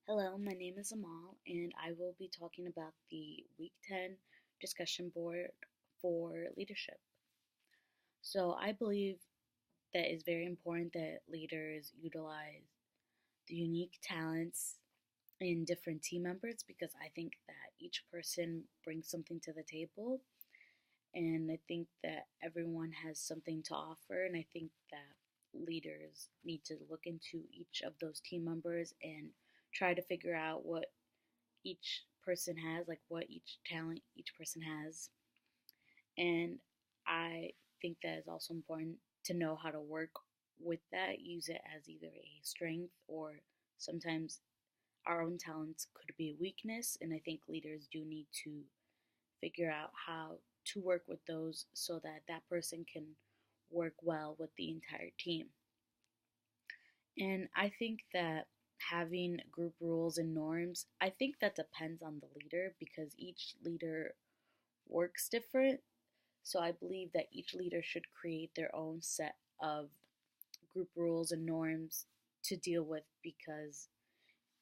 Hello, my name is Amal, and I will be talking about the Week 10 discussion board for leadership. So, I believe that it's very important that leaders utilize the unique talents in different team members because I think that each person brings something to the table, and I think that everyone has something to offer, and I think that leaders need to look into each of those team members and try to figure out what each person has, like what each talent each person has. And I think that is also important to know how to work with that, use it as either a strength or sometimes our own talents could be a weakness. And I think leaders do need to figure out how to work with those so that that person can work well with the entire team. And I think that having group rules and norms, I think that depends on the leader because each leader works different. So I believe that each leader should create their own set of group rules and norms to deal with because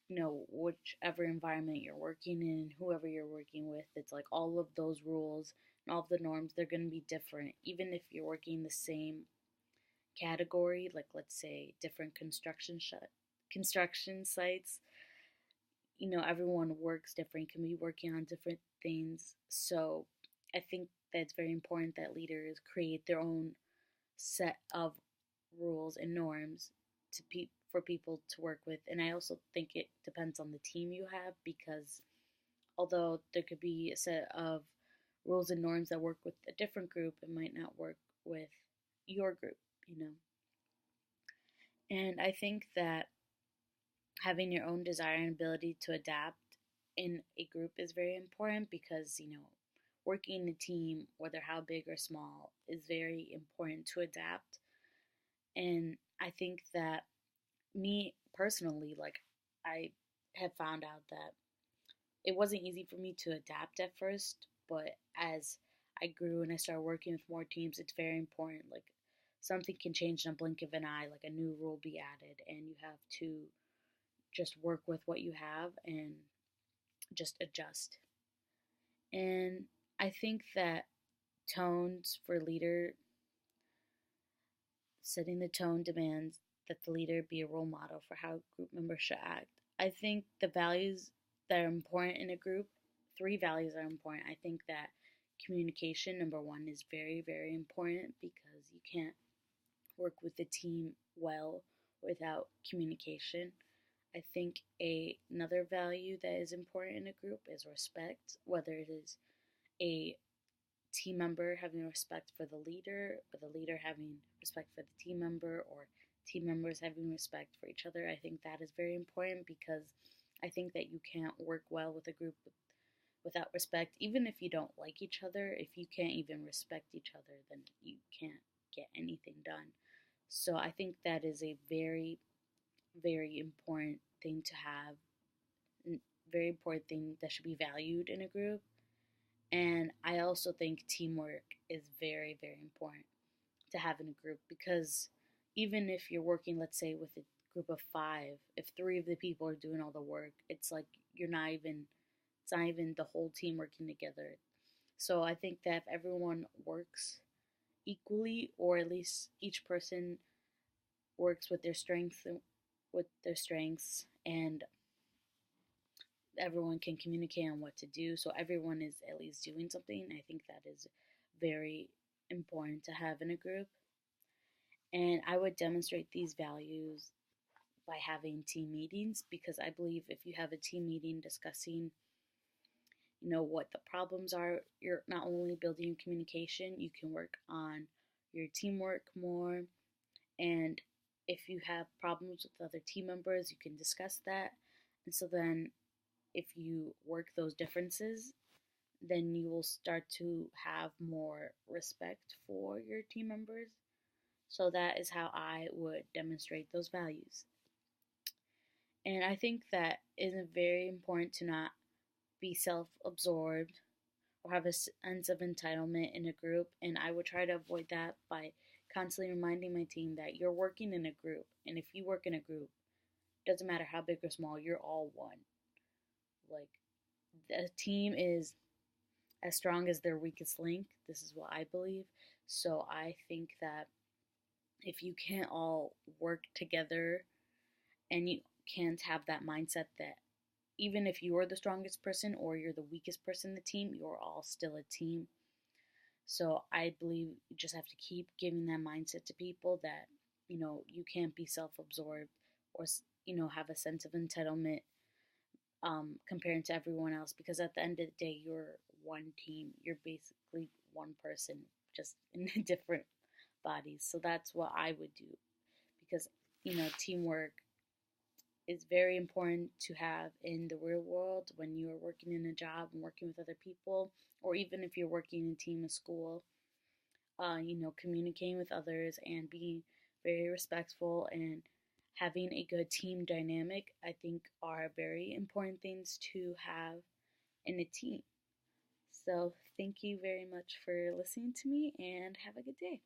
whichever environment you're working in, whoever you're working with, it's like all of those rules and all of the norms, they're going to be different even if you're working the same category, like let's say different construction sites. Everyone works different, can be working on different things. So I think that it's very important that leaders create their own set of rules and norms for people to work with. And I also think it depends on the team you have because although there could be a set of rules and norms that work with a different group, it might not work with your group. And I think that having your own desire and ability to adapt in a group is very important because, working in a team, whether how big or small, is very important to adapt. And I think that me personally, like, I have found out that it wasn't easy for me to adapt at first, but as I grew and I started working with more teams, it's very important. Like, something can change in a blink of an eye, like a new rule be added, and you have to just work with what you have and just adjust. And I think that tones for leader, setting the tone demands that the leader be a role model for how group members should act. I think the values that are important in a group, three values are important. I think that communication, number one, is very, very important because you can't work with the team well without communication. I think another value that is important in a group is respect, whether it is a team member having respect for the leader, or the leader having respect for the team member, or team members having respect for each other. I think that is very important because I think that you can't work well with a group without respect. Even if you don't like each other, if you can't even respect each other, then you can't get anything done. So I think that is a very, very important thing to have, very important thing that should be valued in a group. And I also think teamwork is very, very important to have in a group because even if you're working, let's say, with a group of five, if three of the people are doing all the work, it's like it's not even the whole team working together. So I think that if everyone works equally, or at least each person works with their strengths, and everyone can communicate on what to do, so everyone is at least doing something. I think that is very important to have in a group. And I would demonstrate these values by having team meetings because I believe if you have a team meeting discussing, what the problems are, you're not only building your communication, you can work on your teamwork more. And if you have problems with other team members, you can discuss that. And so then if you work those differences, then you will start to have more respect for your team members. So that is how I would demonstrate those values. And I think that it is very important to not be self absorbed or have a sense of entitlement in a group. And I would try to avoid that by constantly reminding my team that you're working in a group. And if you work in a group, doesn't matter how big or small, you're all one. Like, the team is as strong as their weakest link. This is what I believe. So I think that if you can't all work together and you can't have that mindset that even if you're the strongest person or you're the weakest person in the team, you're all still a team. So I believe you just have to keep giving that mindset to people that, you can't be self absorbed or, have a sense of entitlement comparing to everyone else, because at the end of the day, you're one team. You're basically one person, just in different bodies. So that's what I would do, because, teamwork is very important to have in the real world when you are working in a job and working with other people, or even if you're working in a team in school. Communicating with others and being very respectful and having a good team dynamic, I think, are very important things to have in a team. So, thank you very much for listening to me and have a good day.